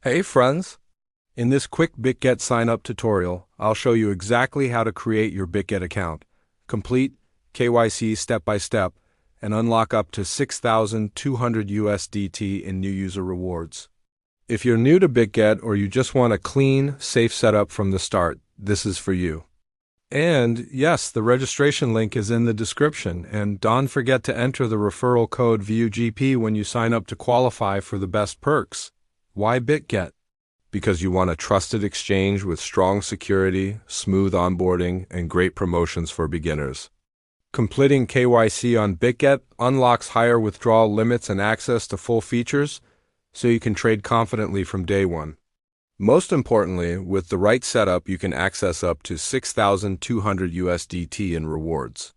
Hey friends! In this quick BitGet sign-up tutorial, I'll show you exactly how to create your BitGet account, complete KYC step-by-step, and unlock up to 6,200 USDT in new user rewards. If you're new to BitGet or you just want a clean, safe setup from the start, this is for you. And yes, the registration link is in the description, and don't forget to enter the referral code VUGP when you sign up to qualify for the best perks. Why BitGet? Because you want a trusted exchange with strong security, smooth onboarding, and great promotions for beginners. Completing KYC on BitGet unlocks higher withdrawal limits and access to full features, so you can trade confidently from day one. Most importantly, with the right setup, you can access up to 6,200 USDT in rewards.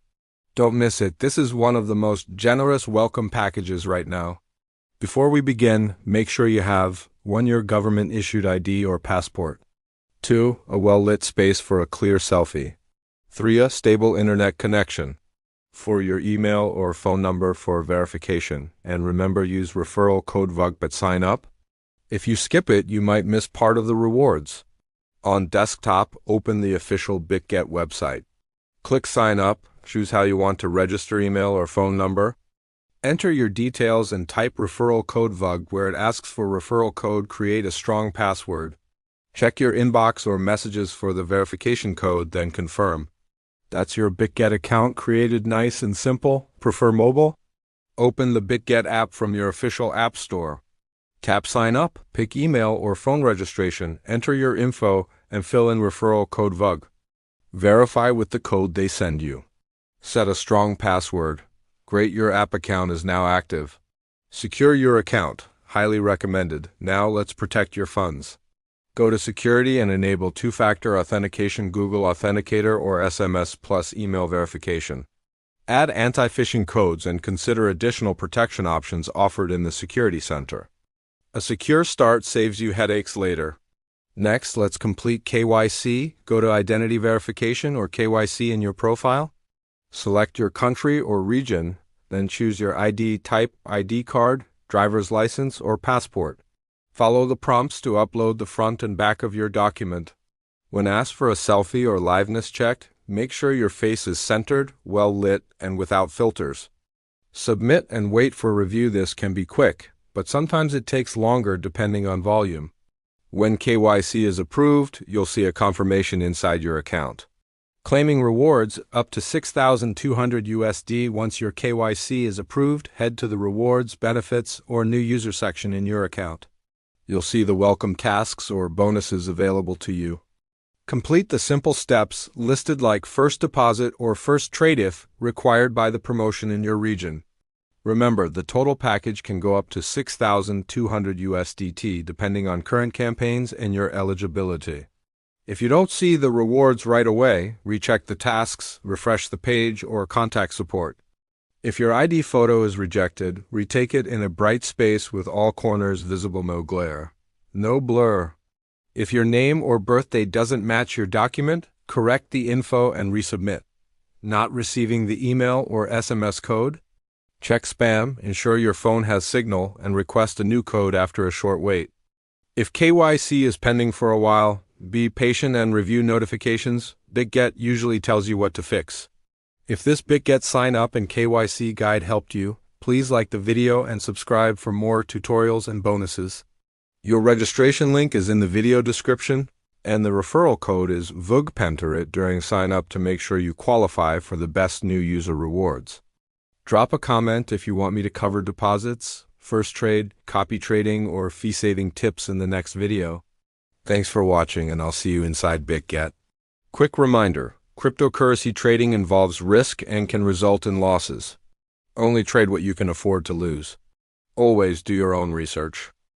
Don't miss it. This is one of the most generous welcome packages right now. Before we begin, make sure you have 1. Your government-issued ID or passport. 2. A well-lit space for a clear selfie. 3. A stable internet connection. 4. Your email or phone number for verification. And remember, use referral code VUGP at sign up. If you skip it, you might miss part of the rewards. On desktop, open the official BitGet website. Click Sign Up, choose how you want to register email or phone number. Enter your details and type referral code VUG where it asks for referral code. Create a strong password. Check your inbox or messages for the verification code, then confirm. That's your BitGet account created nice and simple. Prefer mobile? Open the BitGet app from your official app store. Tap Sign Up, pick email or phone registration, enter your info, and fill in referral code VUG. Verify with the code they send you. Set a strong password. Great, your app account is now active. Secure your account. Highly recommended. Now let's protect your funds. Go to Security and enable two-factor authentication, Google Authenticator or SMS plus email verification. Add anti-phishing codes and consider additional protection options offered in the Security Center. A secure start saves you headaches later. Next, let's complete KYC. Go to Identity Verification or KYC in your profile. Select your country or region, then choose your ID type, ID card, driver's license, or passport. Follow the prompts to upload the front and back of your document. When asked for a selfie or liveness check, make sure your face is centered, well lit, and without filters. Submit and wait for review. This can be quick, but sometimes it takes longer depending on volume. When KYC is approved, you'll see a confirmation inside your account. Claiming rewards up to 6,200 USD. Once your KYC is approved, head to the Rewards, Benefits, or New User section in your account. You'll see the welcome tasks or bonuses available to you. Complete the simple steps listed like first deposit or first trade if required by the promotion in your region. Remember, the total package can go up to 6,200 USDT depending on current campaigns and your eligibility. If you don't see the rewards right away, recheck the tasks, refresh the page, or contact support. If your ID photo is rejected, retake it in a bright space with all corners visible, no glare. No blur. If your name or birthday doesn't match your document, correct the info and resubmit. Not receiving the email or SMS code? Check spam, ensure your phone has signal, and request a new code after a short wait. If KYC is pending for a while, be patient and review notifications. BitGet usually tells you what to fix. If this BitGet sign up and KYC guide helped you, please like the video and subscribe for more tutorials and bonuses. Your registration link is in the video description, and the referral code is VUGP. During sign up to make sure you qualify for the best new user rewards. Drop a comment if you want me to cover deposits, first trade, copy trading, or fee-saving tips in the next video. Thanks for watching, and I'll see you inside BitGet. Quick reminder, cryptocurrency trading involves risk and can result in losses. Only trade what you can afford to lose. Always do your own research.